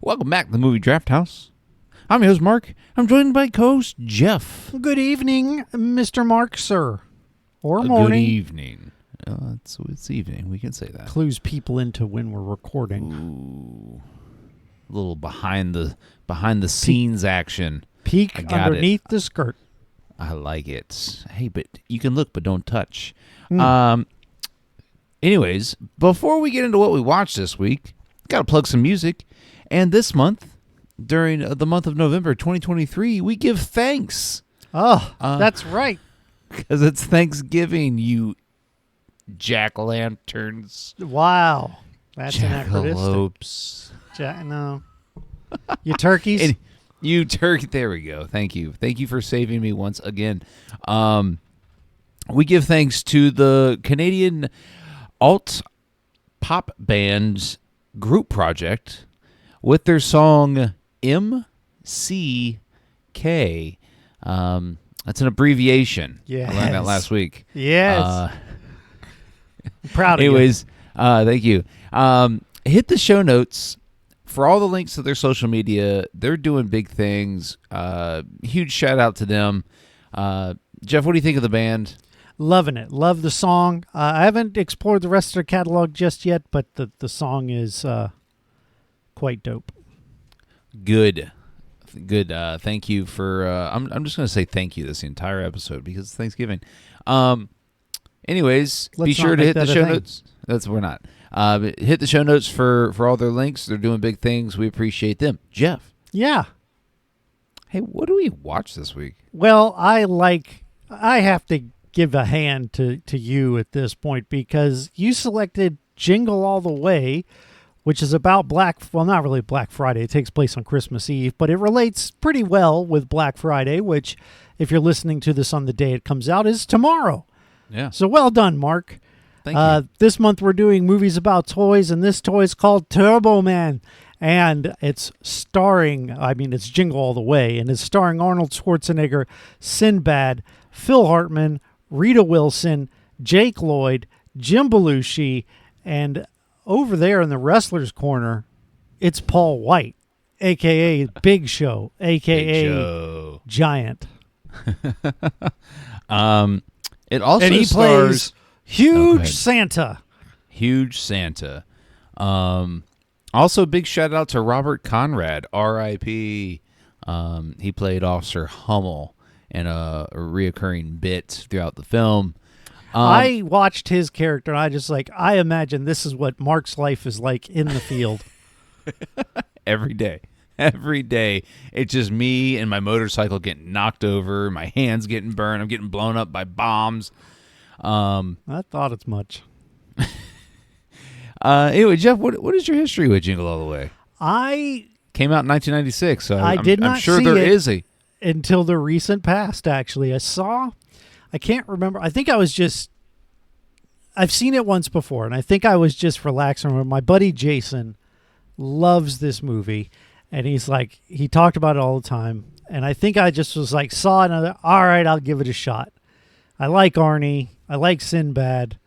Welcome back to the Movie Draft House. I'm your host, Mark. I'm joined by co-host Jeff. Good evening, Mr. Mark, sir. Or Good morning. evening. It's evening. We can say that. Clues people into when we're recording. Ooh. A little behind the scenes action. Peek underneath the skirt. I like it. Hey, but you can look, but don't touch. Mm. Anyways, before we get into what we watched this week, got to plug some music. And this month, during the month of November 2023, we give thanks. Oh, that's right. Because it's Thanksgiving, you jack-o'-lanterns. Wow. That's anachronistic. Jackalopes. No. You turkeys? You turkey. There we go. Thank you. Thank you for saving me once again. We give thanks to the Canadian alt pop band Group Project with their song MCK. That's an abbreviation. Yes. I learned that last week. Yes. Proud of you. Anyways, thank you. Hit the show notes for all the links to their social media. They're doing big things. Huge shout out to them. Jeff, what do you think of the band? Loving it. Love the song. I haven't explored the rest of their catalog just yet, but the song is quite dope. Good. Thank you for. I'm just going to say thank you this entire episode because it's Thanksgiving. Anyways, be sure to hit the show notes. We're not. Hit the show notes for all their links. They're doing big things. We appreciate them. Jeff. Yeah. Hey, what do we watch this week? Well, I have to give a hand to you at this point because you selected Jingle All The Way, which is about not really Black Friday. It takes place on Christmas Eve, but it relates pretty well with Black Friday, which, if you're listening to this on the day it comes out, is tomorrow. Yeah. So well done, Mark. Thank you. This month we're doing movies about toys, and this toy is called Turbo Man. And it's Jingle All The Way, and it's starring Arnold Schwarzenegger, Sinbad, Phil Hartman, Rita Wilson, Jake Lloyd, Jim Belushi, and over there in the wrestler's corner, it's Paul White, a.k.a. Big Show, a.k.a. Big Show. Giant. It also and he stars plays Huge Santa. Huge Santa. Also, big shout out to Robert Conrad, R.I.P. He played Officer Hummel in a reoccurring bit throughout the film. I watched his character, and I imagine this is what Mark's life is like in the field. Every day. It's just me and my motorcycle getting knocked over, my hands getting burned, I'm getting blown up by bombs. I thought as much. Anyway, Jeff, what is your history with Jingle All The Way? I came out in 1996, so I'm sure see there it is a until the recent past. Actually, I can't remember. I think I've seen it once before, and I think I was just relaxing. My buddy Jason loves this movie, and he talked about it all the time. And I think I just was saw another. All right, I'll give it a shot. I like Arnie. I like Sinbad.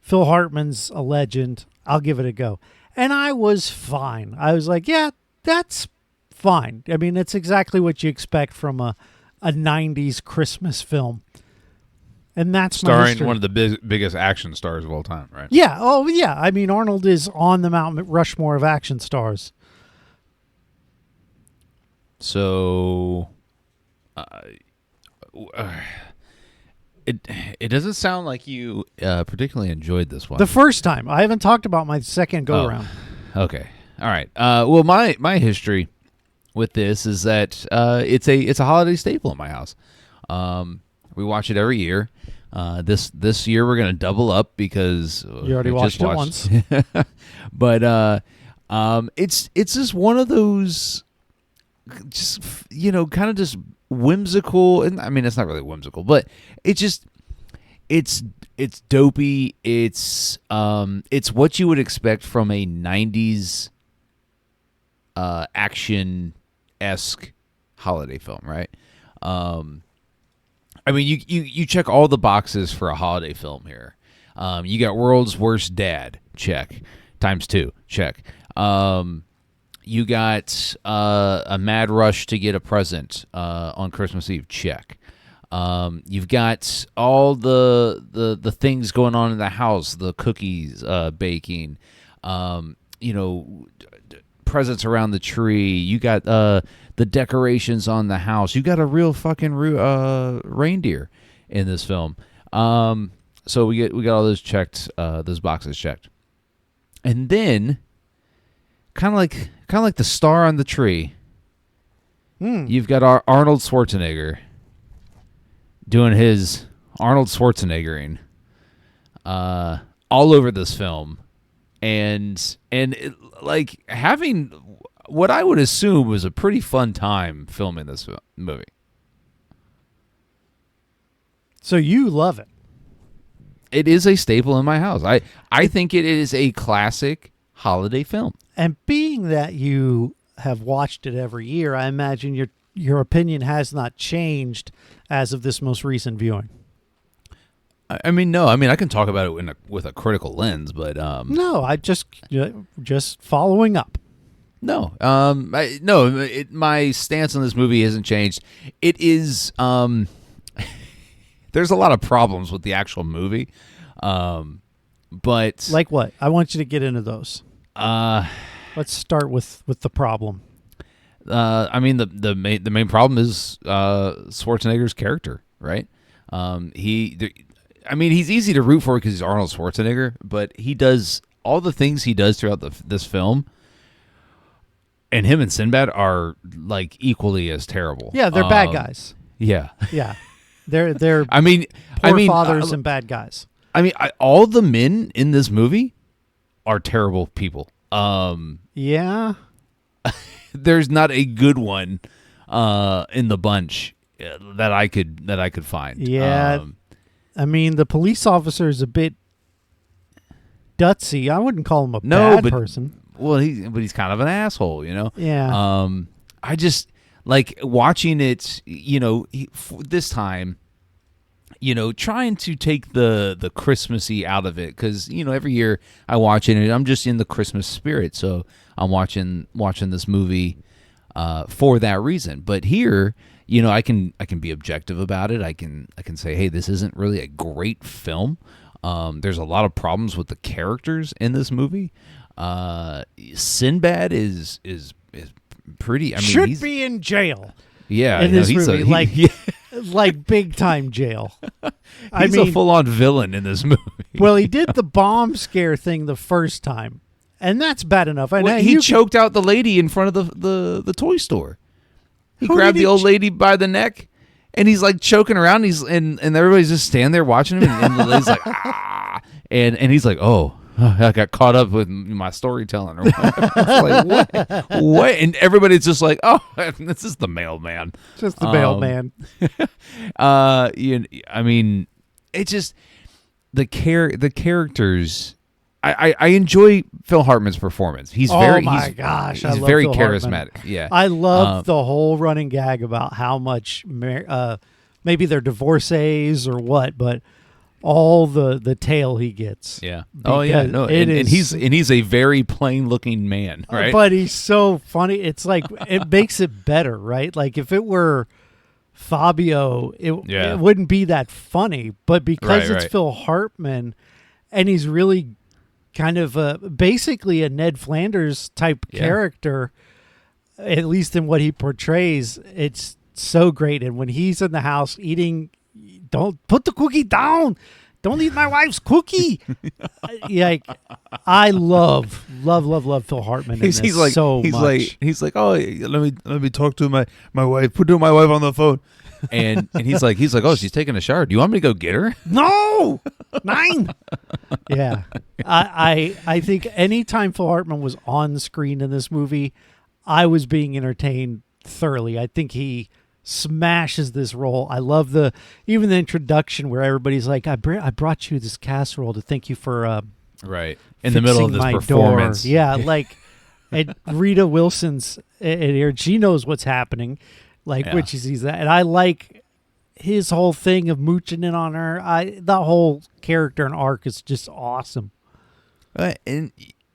Phil Hartman's a legend. I'll give it a go. And I was fine. I was like, yeah, that's fine. I mean, it's exactly what you expect from a 90s Christmas film. And that's starring one of the biggest action stars of all time, right? Yeah. Oh, yeah. I mean, Arnold is on the Mount Rushmore of action stars. So, it doesn't sound like you particularly enjoyed this one. The first time. I haven't talked about my second go-around. Okay. All right. Well, my history with this is that it's a holiday staple in my house. We watch it every year. This year we're gonna double up because you already watched it once. But it's just one of those, just kind of just whimsical, and I mean it's not really whimsical, but it's dopey. It's what you would expect from a 90s action-esque holiday film, right? I mean, you check all the boxes for a holiday film here. You got World's Worst Dad, check. Times 2, check. You got a mad rush to get a present on Christmas Eve. Check. You've got all the things going on in the house, the cookies baking, presents around the tree. You got the decorations on the house. You got a real fucking reindeer in this film. So we got all those checked, those boxes checked, and then kind of like the star on the tree. You've got our Arnold Schwarzenegger doing his Arnold Schwarzeneggering all over this film, and like having what I would assume was a pretty fun time filming this movie. So you love it. It is a staple in my house. I think it is a classic holiday film. And being that you have watched it every year, I imagine your opinion has not changed as of this most recent viewing. I mean, no. I mean, I can talk about it with a critical lens, but no, I just following up. No, my stance on this movie hasn't changed. It is there's a lot of problems with the actual movie, but like what? I want you to get into those. Let's start with the problem. I mean, the main problem is Schwarzenegger's character, right? He's easy to root for because he's Arnold Schwarzenegger, but he does all the things he does throughout this film, and him and Sinbad are like equally as terrible. Yeah, they're bad guys. Yeah, yeah, they're. poor fathers and bad guys. All the men in this movie are terrible people. Yeah. There's not a good one in the bunch that I could find. Yeah. The police officer is a bit gutsy. I wouldn't call him a bad person. Well, he's kind of an asshole, you know? Yeah. I just like watching it, this time, trying to take the Christmassy out of it, because every year I watch it and I'm just in the Christmas spirit, so I'm watching this movie for that reason. But here, I can be objective about it. I can say, hey, this isn't really a great film. There's a lot of problems with the characters in this movie. Sinbad is pretty. Should be in jail. Yeah, in this movie, like big time jail. He's a full on villain in this movie. Well, he did the bomb scare thing the first time, and that's bad enough. And he choked out the lady in front of the toy store. He grabbed the old lady by the neck, and he's like choking around. And everybody's just standing there watching him, and the lady's like, ah, and he's like, oh. I got caught up with my storytelling or whatever. It's like, what? And everybody's just like, oh, this is the mailman. Just the mailman. It's just the characters. I enjoy Phil Hartman's performance. He's very charismatic. Yeah, I love the whole running gag about how much maybe they're divorcees or what, but all the tail he gets. Yeah. Oh yeah. No. And he's a very plain looking man, right? But he's so funny. It's like it makes it better, right? Like if it were Fabio, it wouldn't be that funny. But because it's Phil Hartman, and he's really kind of basically a Ned Flanders type character, at least in what he portrays, it's so great. And when he's in the house eating. Don't put the cookie down. Don't eat my wife's cookie. I love Phil Hartman. He's like, oh, let me talk to my wife. Put my wife on the phone, and he's like, oh, she's taking a shower. Do you want me to go get her? No, 9. Yeah, I think anytime Phil Hartman was on screen in this movie, I was being entertained thoroughly. I think he smashes this role. I love even the introduction where everybody's like, I brought you this casserole to thank you for right in the middle of this performance. Yeah, like and Rita Wilson's here. She knows what's happening, when she sees that, and I like his whole thing of mooching in on her. The whole character and arc is just awesome.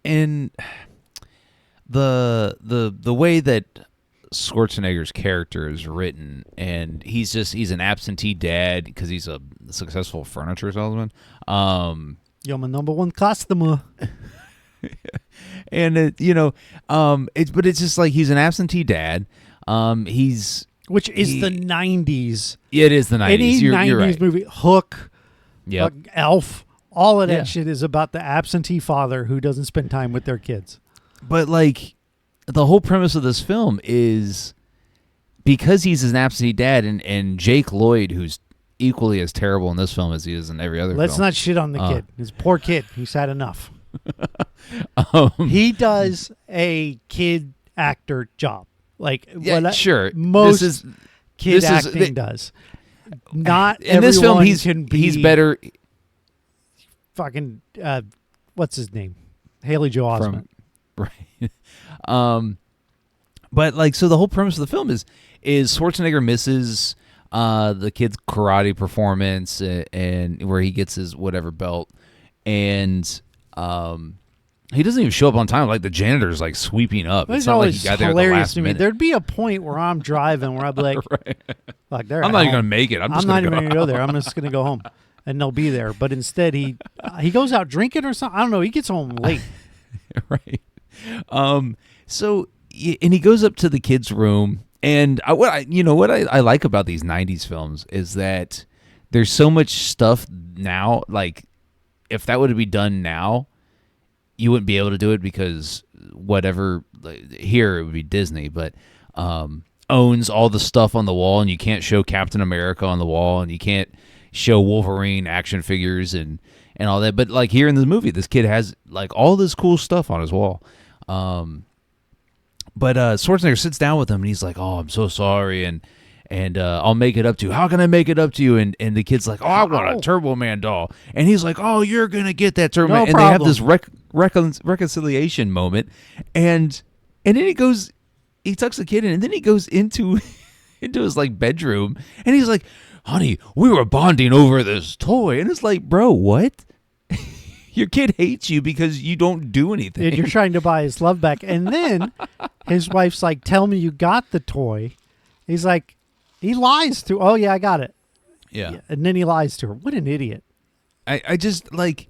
And the way that Schwarzenegger's character is written, and he's an absentee dad because he's a successful furniture salesman. You're my number one customer. And it's just like he's an absentee dad. Which is the 90s. It is the 90s. Any you're 90s right. movie, Hook, Yep. Elf, all of that Yeah. shit is about the absentee father who doesn't spend time with their kids. But like the whole premise of this film is because he's an absentee dad, and Jake Lloyd, who's equally as terrible in this film as he is in every other Let's film. not shit on the kid. His poor kid. He's had enough. He does a kid actor job. Like sure. Most kid acting does. Not in this film. Can be He's better. Fucking what's his name? Haley Joel Osment. Right. But like, so the whole premise of the film is Schwarzenegger misses the kid's karate performance and where he gets his whatever belt, and he doesn't even show up on time. Like the janitor's like sweeping up. It's not like he got there at the last to me. minute. There'd be a point where I'm driving where I'd be like, right. "Like, they're I'm not even gonna make it. I'm not even gonna go there. I'm just gonna go home." And they'll be there. But instead, he goes out drinking or something. I don't know. He gets home late. Right. So and he goes up to the kid's room, and what I like about these '90s films is that there's so much stuff now. Like, if that were to be done now, you wouldn't be able to do it because whatever here it would be Disney, but owns all the stuff on the wall, and you can't show Captain America on the wall, and you can't show Wolverine action figures and all that. But like here in the movie, this kid has like all this cool stuff on his wall. But Schwarzenegger sits down with him, and he's like, "Oh, I'm so sorry, and I'll make it up to you. How can I make it up to you?" And the kid's like, "Oh, I want a Turbo Man doll." And he's like, "Oh, you're gonna get that Turbo Man." And they have this reconciliation moment, and then he tucks the kid in, and then he goes into his like bedroom, and he's like, "Honey, we were bonding over this toy," and it's like, bro, what? Your kid hates you because you don't do anything. And you're trying to buy his love back. And then his wife's like, "Tell me you got the toy." He's like, he lies to, "Oh, yeah, I got it." Yeah. And then he lies to her. What an idiot. I just like,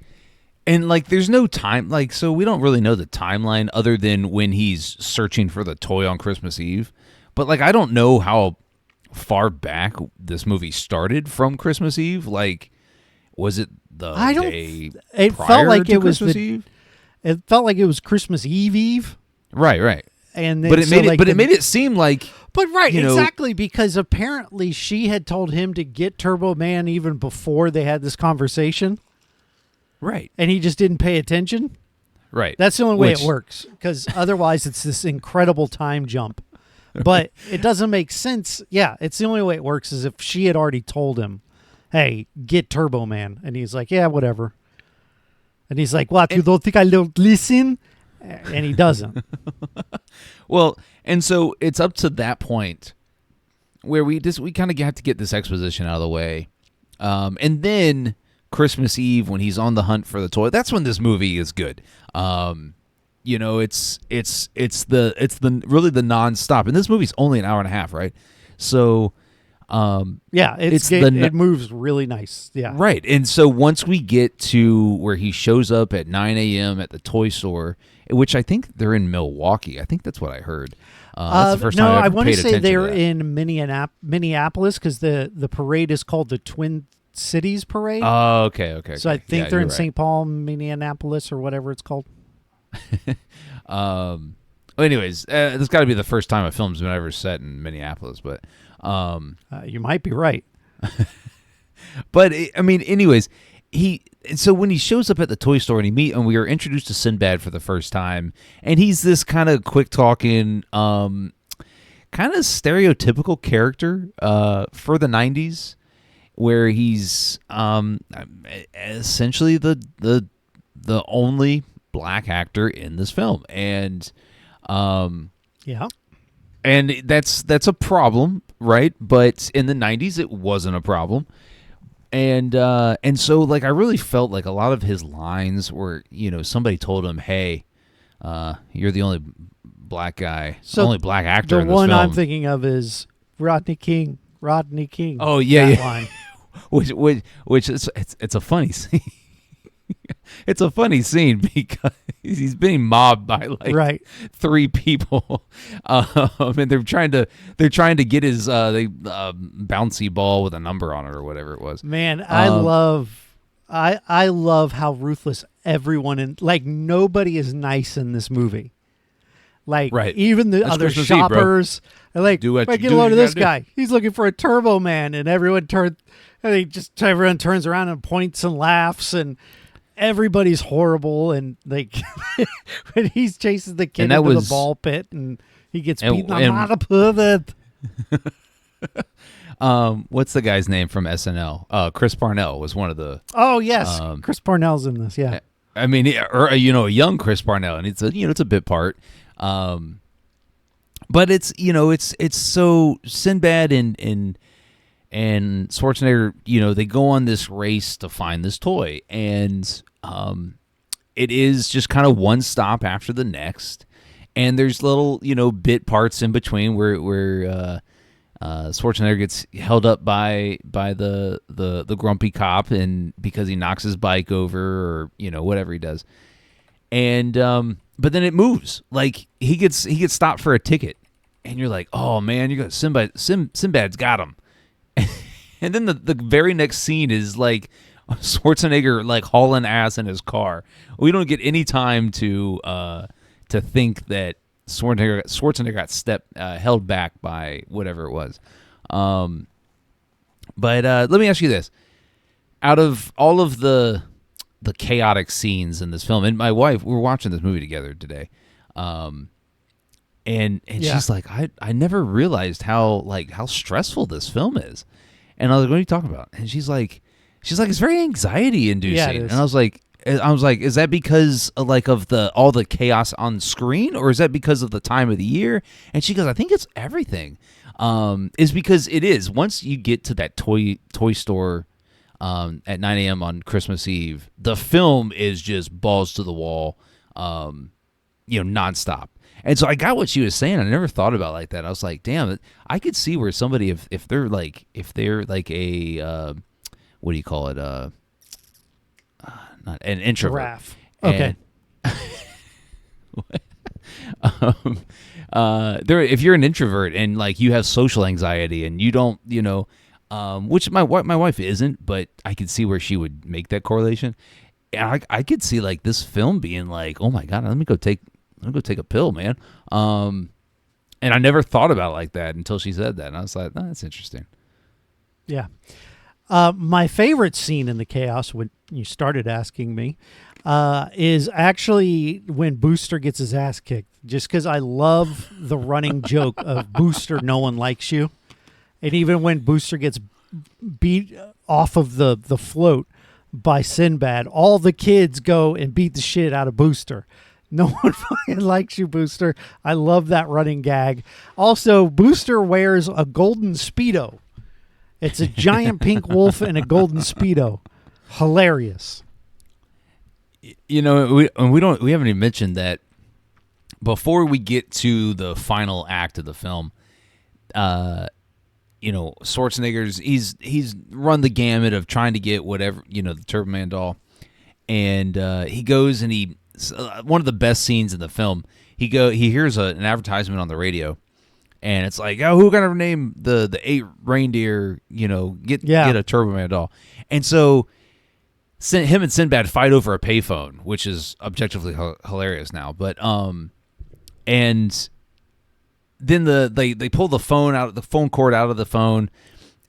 and like, there's no time. Like, so we don't really know the timeline other than when he's searching for the toy on Christmas Eve. But like, I don't know how far back this movie started from Christmas Eve. Like, was it the day it prior felt like to it was Christmas Eve? It felt like it was Christmas Eve. Right. And then, but it made it seem like. But right, exactly, because apparently she had told him to get Turbo Man even before they had this conversation. Right. And he just didn't pay attention. Right. That's the only way it works, because otherwise it's this incredible time jump. But it doesn't make sense. Yeah, it's the only way it works is if she had already told him, "Hey, get Turbo Man." And he's like, "Yeah, whatever." And he's like, "What, you don't think I don't listen?" And he doesn't. Well, and so it's up to that point where we kind of have to get this exposition out of the way. And then Christmas Eve, when he's on the hunt for the toy, that's when this movie is good. It's the really the nonstop. And this movie's only an hour and a half, right? So yeah, it moves really nice. Yeah. Right. And so once we get to where he shows up at 9 a.m. at the toy store, which I think they're in Milwaukee. I think that's what I heard. That's the first time I want to say they're that. in Minneapolis because the parade is called the Twin Cities Parade. Oh, okay. So I think they're in St. Paul, Minneapolis, or whatever it's called. Anyways, this got to be the first time a film's been ever set in Minneapolis, but you might be right. But I mean, anyways, so when he shows up at the toy store and we are introduced to Sinbad for the first time, and he's this kind of quick talking, kind of stereotypical character for the 90s, where he's essentially the only black actor in this film, and yeah. And that's a problem, right? But in the 90s, it wasn't a problem. And so, like, I really felt like a lot of his lines were, somebody told him, "Hey, you're the only black guy, So only black actor The in this one film. I'm thinking of is Rodney King. Rodney King. Oh yeah, that yeah. line. which is it's a funny scene. It's a funny scene because he's being mobbed by like Right. 3 people, and they're trying to get his bouncy ball with a number on it or whatever it was. Man, I love how ruthless everyone in like nobody is nice in this movie. Like Right. even the That's other Christmas Eve, bro. shoppers are like, Do what "Wait, you get a do, load you of this gotta do." guy. He's looking for a Turbo Man," and everyone turns around and points and laughs, and everybody's horrible. And like when he's chasing the kid And that into was- the ball pit, and he gets and- beaten. I'm and- not a pervert. What's the guy's name from SNL? Chris Parnell was one of the. Oh yes, Chris Parnell's in this. Yeah. I mean, or a young Chris Parnell, and it's a bit part. But it's it's so Sinbad and Schwarzenegger, they go on this race to find this toy, and it is just kind of one stop after the next, and there's little bit parts in between where Schwarzenegger gets held up by the grumpy cop, and because he knocks his bike over or whatever he does, and but then it moves. Like he gets stopped for a ticket, and you're like, oh man, you got Sinbad's got him. And then the very next scene is like Schwarzenegger like hauling ass in his car. We don't get any time to think that Schwarzenegger got held back by whatever it was. But let me ask you this: out of all of the chaotic scenes in this film, and my wife, we were watching this movie together today, and Yeah. she's like, I never realized how stressful this film is, and I was like, what are you talking about? And she's like, it's very anxiety inducing, Yeah, it is. and I was like, is that because of all the chaos on screen, or is that because of the time of the year? And she goes, I think it's everything. Is because it is once you get to that toy store at 9 a.m. on Christmas Eve, the film is just balls to the wall, nonstop. And so I got what she was saying. I never thought about it like that. I was like, damn, I could see where somebody, if they're like a, what do you call it? Not an introvert. Giraffe. Okay. If you're an introvert and like you have social anxiety and you don't, which my wife isn't, but I could see where she would make that correlation. And I could see like this film being like, oh my God, let me go take a pill, man. And I never thought about it like that until she said that. And I was like, that's interesting. Yeah. My favorite scene in the chaos, when you started asking me, is actually when Booster gets his ass kicked. Just because I love the running joke of Booster, no one likes you. And even when Booster gets beat off of the float by Sinbad, all the kids go and beat the shit out of Booster. No one fucking likes you, Booster. I love that running gag. Also, Booster wears a golden Speedo. It's a giant pink wolf and a golden Speedo. Hilarious. We haven't even mentioned that before we get to the final act of the film. Schwarzenegger's he's run the gamut of trying to get whatever, the Turbo Man doll, and he goes and one of the best scenes in the film. He hears an advertisement on the radio. And it's like, oh, who gonna name the 8 reindeer? Get a Turbo Man doll. And so, him and Sinbad fight over a payphone, which is objectively hilarious now. But and then they pull the phone cord out of the phone,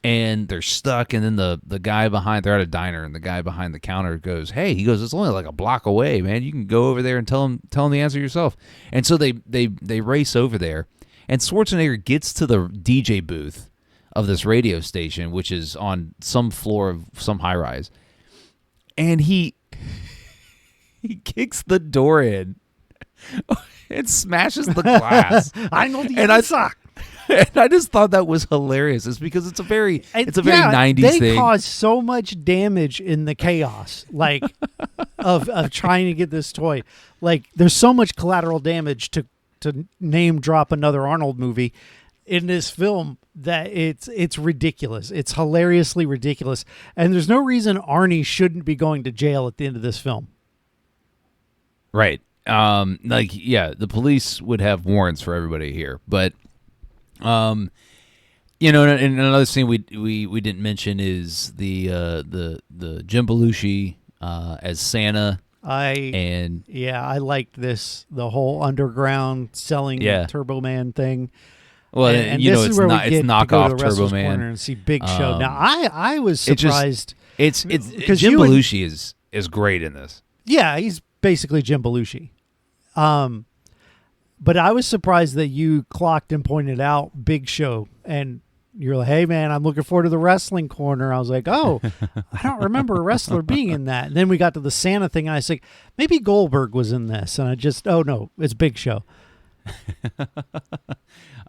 and they're stuck. And then the guy behind, they're at a diner, and the guy behind the counter goes, hey, it's only like a block away, man. You can go over there and tell him the answer yourself. And so they race over there. And Schwarzenegger gets to the DJ booth of this radio station, which is on some floor of some high rise, and he kicks the door in and smashes the glass. I know the and answer. And I just thought that was hilarious. It's because it's a very 90s they thing. They cause so much damage in the chaos, like of trying to get this toy. Like there's so much collateral damage to to name drop another Arnold movie in this film, that it's ridiculous. It's hilariously ridiculous, and there's no reason Arnie shouldn't be going to jail at the end of this film. Right. The police would have warrants for everybody here, but and another thing we didn't mention is the Jim Belushi as Santa. I liked the whole underground selling Turbo Man thing. Well, and this is where we get knockoff to go to the Turbo Wrestler's Man Corner and see Big Show. Now I was surprised. It's Jim Belushi is great in this. Yeah, he's basically Jim Belushi. But I was surprised that you clocked and pointed out Big Show, and you're like, "Hey man, I'm looking forward to the Wrestling Corner." I was like, "Oh, I don't remember a wrestler being in that." And then we got to the Santa thing, and I was like, "Maybe Goldberg was in this," and oh no, it's Big Show.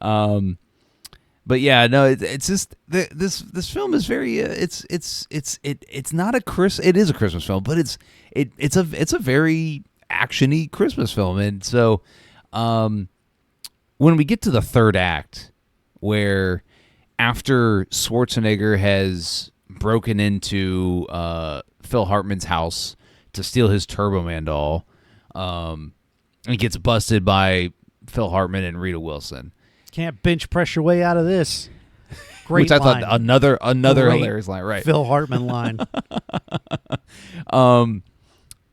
But yeah, no, it's just this film is very it's not it is a Christmas film, but it's a very action-y Christmas film. And so when we get to the third act, where after Schwarzenegger has broken into Phil Hartman's house to steal his Turbo Man doll, and gets busted by Phil Hartman and Rita Wilson. Can't bench press your way out of this. Great Which I line. thought another Great hilarious line, right? Phil Hartman line.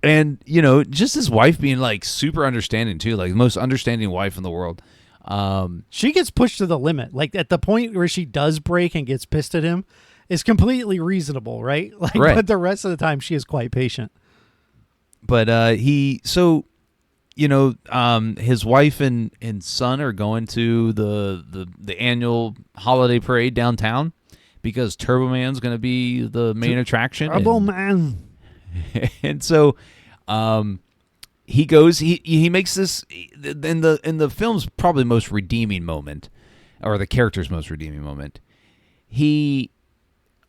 And just his wife being like super understanding too, like the most understanding wife in the world. She gets pushed to the limit. Like at the point where she does break and gets pissed at him is completely reasonable, right? Like, right. But the rest of the time she is quite patient. But his wife and son are going to the annual holiday parade downtown because Turbo Man's going to be the main attraction. Turbo Man. And so he goes, he makes this in the film's probably most redeeming moment, or the character's most redeeming moment.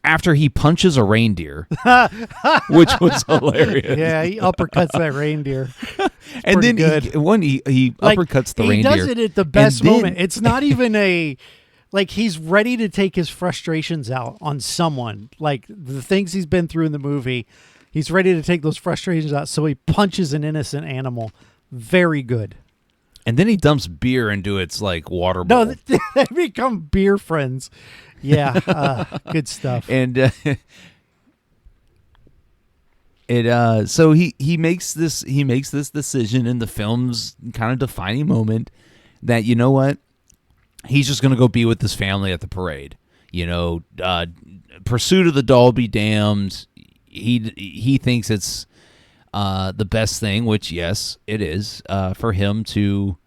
After he punches a reindeer, which was hilarious. Yeah, he uppercuts that reindeer. And then good. he uppercuts the reindeer. He does it at the best moment. It's not even he's ready to take his frustrations out on someone. Like the things he's been through in the movie, he's ready to take those frustrations out. So he punches an innocent animal. Very good. And then he dumps beer into its water bowl. No, they become beer friends. Yeah, good stuff. And so he makes this decision in the film's kind of defining moment that, you know what, he's just going to go be with his family at the parade. Pursuit of the doll be damned. He thinks it's the best thing, which yes, it is, for him to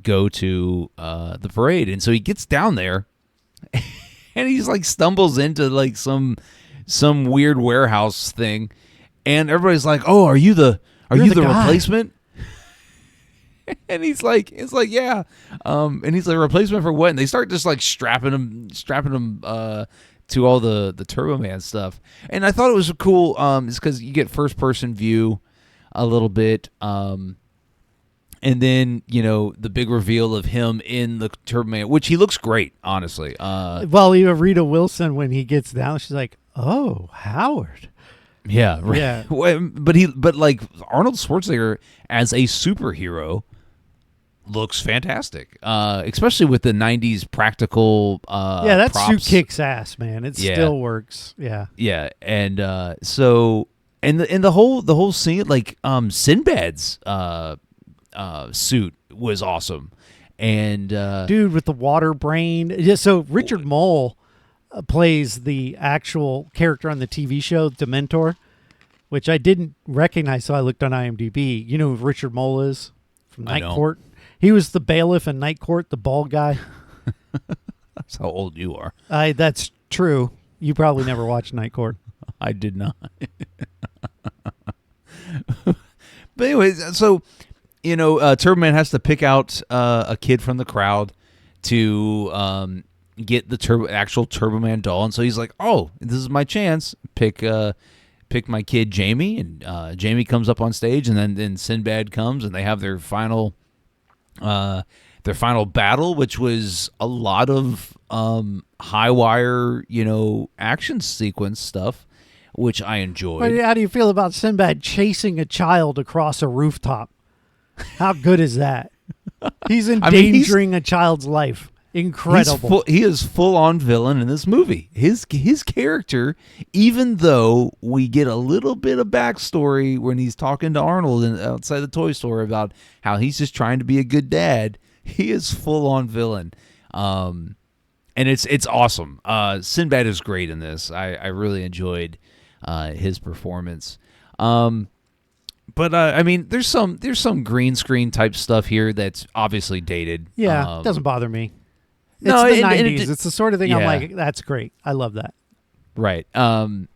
go to the parade. And so he gets down there and he's stumbles into some weird warehouse thing. And everybody's like, "Oh, are you the replacement?" And he's like, "Yeah." And he's like, "Replacement for what?" And they start just strapping him to all the Turbo Man stuff. And I thought it was cool, is because you get first person view a little bit, and then the big reveal of him in the Turbo Man, which he looks great, honestly. Even Rita Wilson, when he gets down, she's like, "Oh, Howard." Yeah, right. Yeah. But Arnold Schwarzenegger as a superhero looks fantastic, especially with the '90s practical. That props. suit kicks ass, man. It still works. Yeah, yeah, and so the whole scene, Sinbad's suit was awesome, and dude with the water brain. Yeah, so Richard Mole plays the actual character on the TV show Dementor, which I didn't recognize, so I looked on IMDb. You know who Richard Mole is from Night Court? He was the bailiff in Night Court, the bald guy. That's how old you are. That's true. You probably never watched Night Court. I did not. But anyways, so Turbo Man has to pick out a kid from the crowd to get the actual Turbo Man doll, and so he's like, "Oh, this is my chance. Pick my kid Jamie," and Jamie comes up on stage, and then Sinbad comes, and they have their final Their final battle, which was a lot of high wire, action sequence stuff, which I enjoyed. How do you feel about Sinbad chasing a child across a rooftop? How good is that? He's endangering a child's life. Incredible. He is full on villain in this movie. His character, even though we get a little bit of backstory when he's talking to Arnold outside the toy store about how he's just trying to be a good dad, he is full on villain. And it's awesome. Sinbad is great in this. I really enjoyed his performance. But I mean, there's some green screen type stuff here that's obviously dated. Yeah, it doesn't bother me. It's no, the 90s. It's the sort of thing I'm yeah. like, that's great. I love that. Right. But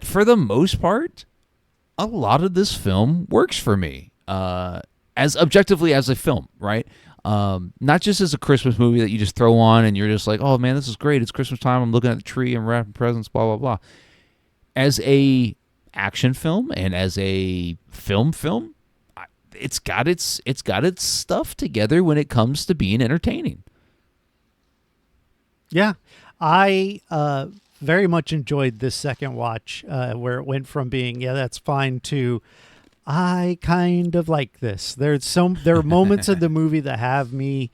for the most part, a lot of this film works for me. As objectively as a film, right? Not just as a Christmas movie that you just throw on and you're just like, oh man, this is great. It's Christmas time. I'm looking at the tree and wrapping presents, blah, blah, blah. As a action film and as a film, it's got its stuff together when it comes to being entertaining. Yeah, I very much enjoyed this second watch, where it went from being that's fine to I kind of like this. There are moments in the movie that have me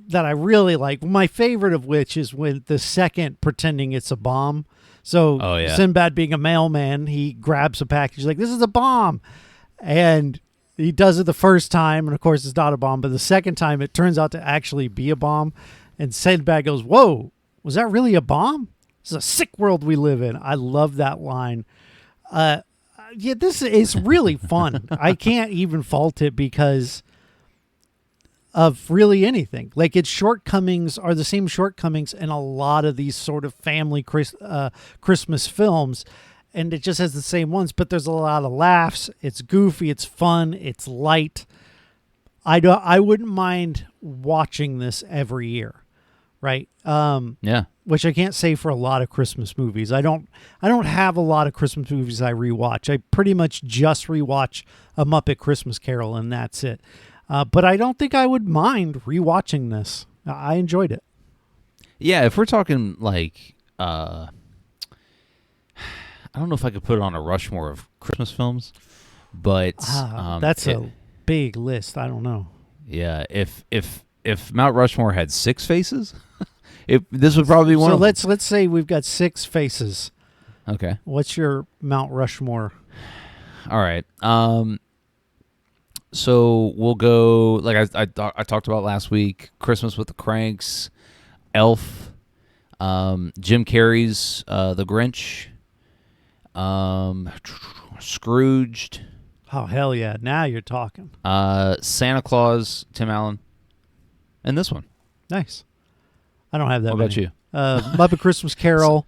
that I really like. My favorite of which is when the second pretending it's a bomb. So Sinbad being a mailman, he grabs a package like, this is a bomb, and he does it the first time, and of course it's not a bomb, but the second time it turns out to actually be a bomb, and Sinbad goes, whoa, was that really a bomb? This is a sick world we live in. I love that line. This is really fun. I can't even fault it because of really anything. Like, its shortcomings are the same shortcomings in a lot of these sort of family Christmas films, and it just has the same ones, but there's a lot of laughs. It's goofy, it's fun, it's light. I wouldn't mind watching this every year, right? Yeah. Which I can't say for a lot of Christmas movies. I don't have a lot of Christmas movies I rewatch. I pretty much just rewatch A Muppet Christmas Carol, and that's it. But I don't think I would mind rewatching this. I enjoyed it. Yeah, if we're talking like, I don't know if I could put it on a Rushmore of Christmas films, but that's a big list. I don't know. Yeah, if Mount Rushmore had 6 faces, this would probably be one. So let's say we've got 6 faces. Okay. What's your Mount Rushmore? All right. So we'll go like I talked about last week. Christmas with the Cranks, Elf, Jim Carrey's The Grinch, Scrooged. Oh hell yeah! Now you're talking. Santa Claus, Tim Allen, and this one. Nice. I don't have that. What about you? Muppet Christmas Carol,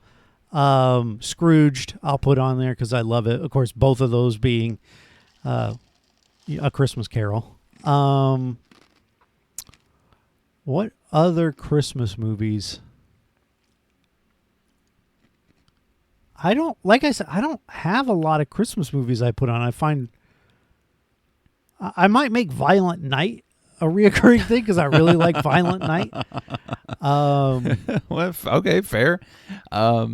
Scrooged. I'll put on there because I love it. Of course, both of those being A Christmas Carol. What other Christmas movies? I don't have a lot of Christmas movies I put on. I find I might make Violent Night a reoccurring thing because I really like Violent Night. Well, okay, fair. I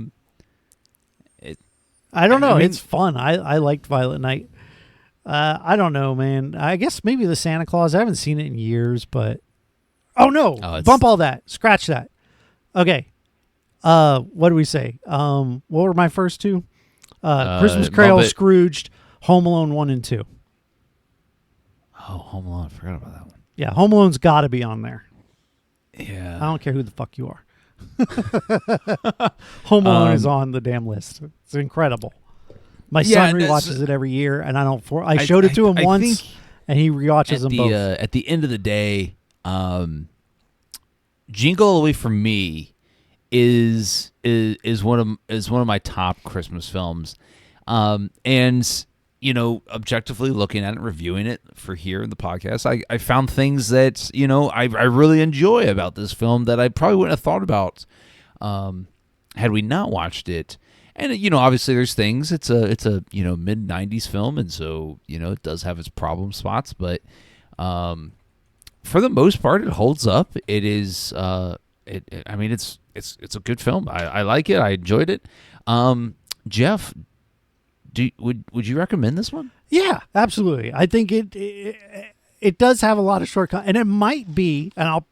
don't know. It's fun. I liked Violent Night. I don't know, man. I guess maybe the Santa Claus. I haven't seen it in years, but bump all that. Scratch that. Okay. What do we say? What were my first 2? Christmas Carol, Muppet. Scrooged, Home Alone 1 and 2. Oh, Home Alone. I forgot about that one. Yeah, Home Alone's got to be on there. Yeah. I don't care who the fuck you are. Home Alone is on the damn list. It's incredible. My son rewatches it every year, and I showed it to him once, and he rewatches them both. At the end of the day, Jingle All The Way for me is one of my top Christmas films, and objectively looking at it and reviewing it for here in the podcast, I found things that I really enjoy about this film that I probably wouldn't have thought about had we not watched it. And obviously there's things. It's a mid-90s film, and so it does have its problem spots, but For the most part, it holds up. It is. I mean, it's a good film. I like it. I enjoyed it. Jeff, would you recommend this one? Yeah, absolutely. I think it does have a lot of shortcuts, and it might be, and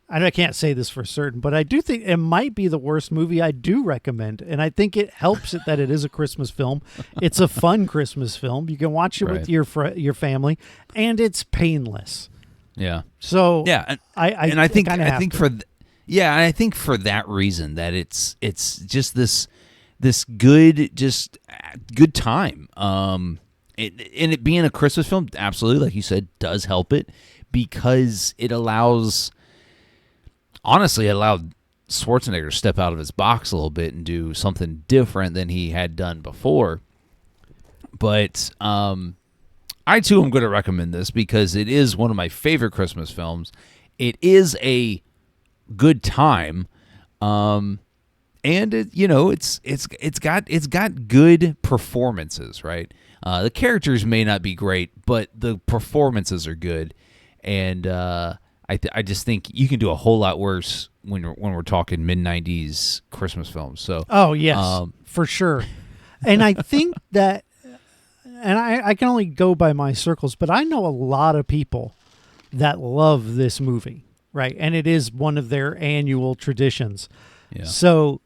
I can't say this for certain, but I do think it might be the worst movie I do recommend, and I think it helps it that it is a Christmas film. It's a fun Christmas film. You can watch it with your family, and it's painless. Yeah. So yeah, I think for that reason that it's just this good time. It being a Christmas film, absolutely, like you said, does help it because it allowed Schwarzenegger to step out of his box a little bit and do something different than he had done before. But I too am going to recommend this because it is one of my favorite Christmas films. It is a good time, and it's got good performances, right? The characters may not be great, but the performances are good, and I just think you can do a whole lot worse when we're talking mid-90s Christmas films. So yes, for sure. And I think that, and I can only go by my circles, but I know a lot of people that love this movie, right? And it is one of their annual traditions. Yeah. So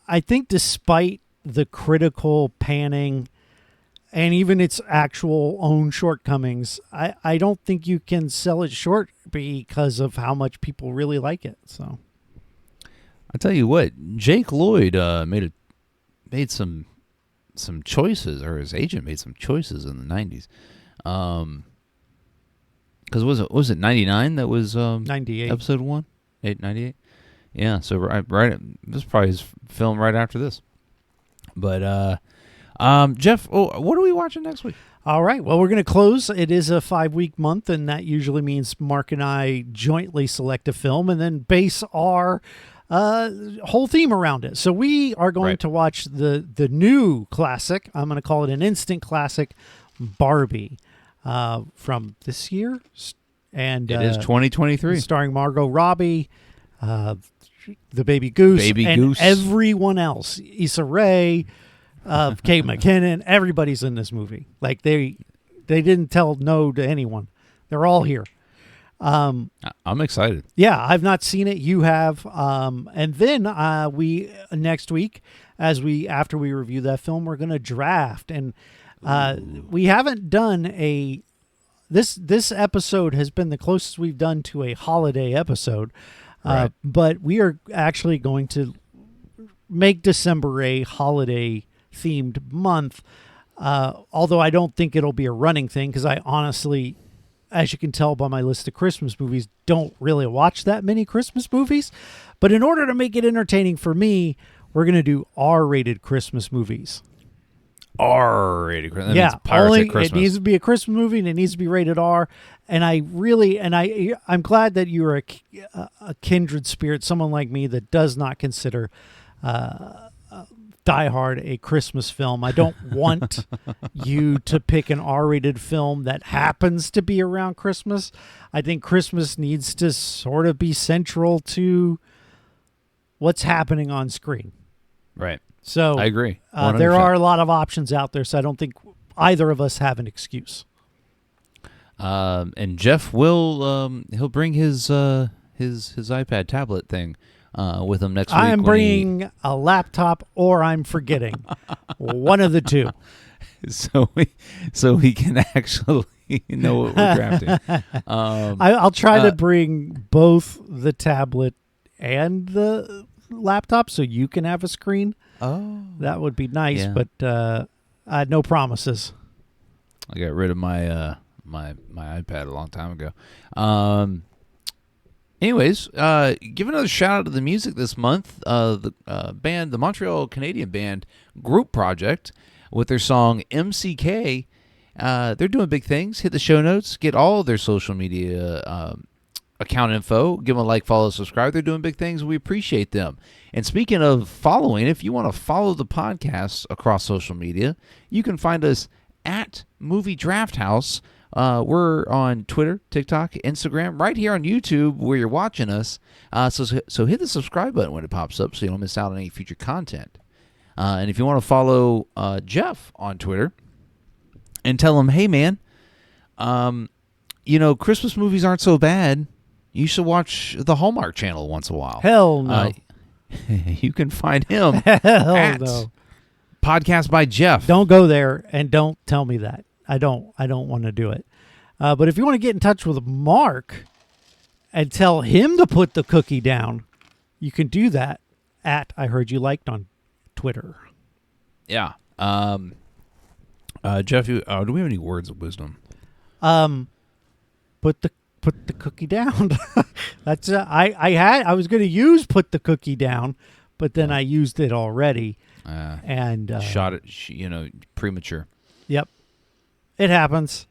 I think despite the critical panning and even its actual own shortcomings, I don't think you can sell it short because of how much people really like it. So I tell you what, Jake Lloyd made some choices, or his agent made some choices in the 90s. Because was it 99 that was 98 episode 1? 98? Yeah, so right this is probably his film right after this. But Jeff, what are we watching next week? All right. Well, we're going to close. It is a 5-week month, and that usually means Mark and I jointly select a film and then base our whole theme around it. So we are going to watch the new classic. I'm going to call it an instant classic, Barbie, from this year. And it is 2023. Starring Margot Robbie, the Baby Goose, and everyone else. Issa Rae, Kate McKinnon, everybody's in this movie. Like they didn't tell no to anyone. They're all here. I'm excited. Yeah, I've not seen it. You have. And then we next week, after we review that film, we're going to draft. And we haven't done this episode has been the closest we've done to a holiday episode. Right. But we are actually going to make December a holiday themed month. Although I don't think it'll be a running thing because I honestly, as you can tell by my list of Christmas movies, don't really watch that many Christmas movies. But in order to make it entertaining for me, we're going to do R-rated Christmas movies. R-rated Christmas. Yeah, Christmas. It needs to be a Christmas movie and it needs to be rated R. And I'm glad that you're a kindred spirit, someone like me that does not consider Die Hard a Christmas film. I don't want you to pick an R-rated film that happens to be around Christmas. I think Christmas needs to sort of be central to what's happening on screen. Right. So I agree. There are a lot of options out there, so I don't think either of us have an excuse. And Jeff will he'll bring his iPad tablet thing with him next week. I'm bringing a laptop, or I'm forgetting one of the two. So we can actually know what we're drafting. I'll try to bring both the tablet and the laptop, so you can have a screen. Oh, that would be nice, yeah. But no promises. I got rid of my my iPad a long time ago. Anyways, give another shout out to the music this month. The band, the Montreal Canadian band Group Project, with their song MCK. They're doing big things. Hit the show notes. Get all of their social media account info. Give them a like, follow, subscribe. They're doing big things. We appreciate them. And speaking of following, if you want to follow the podcast across social media, you can find us at Movie Draft House We're on Twitter, TikTok, Instagram, right here on YouTube where you're watching us. So hit the subscribe button when it pops up so you don't miss out on any future content. And if you want to follow Jeff on Twitter and tell him, hey, man, Christmas movies aren't so bad. You should watch the Hallmark Channel once in a while. Hell no. You can find him Hell at no. Podcast by Jeff. Don't go there and don't tell me that. I don't want to do it. But if you want to get in touch with Mark and tell him to put the cookie down, you can do that at I Heard You Liked on Twitter. Yeah. Jeff, do we have any words of wisdom? Put the cookie down. That's I was going to use put the cookie down, but then I used it already. And shot it, premature. Yep. It happens.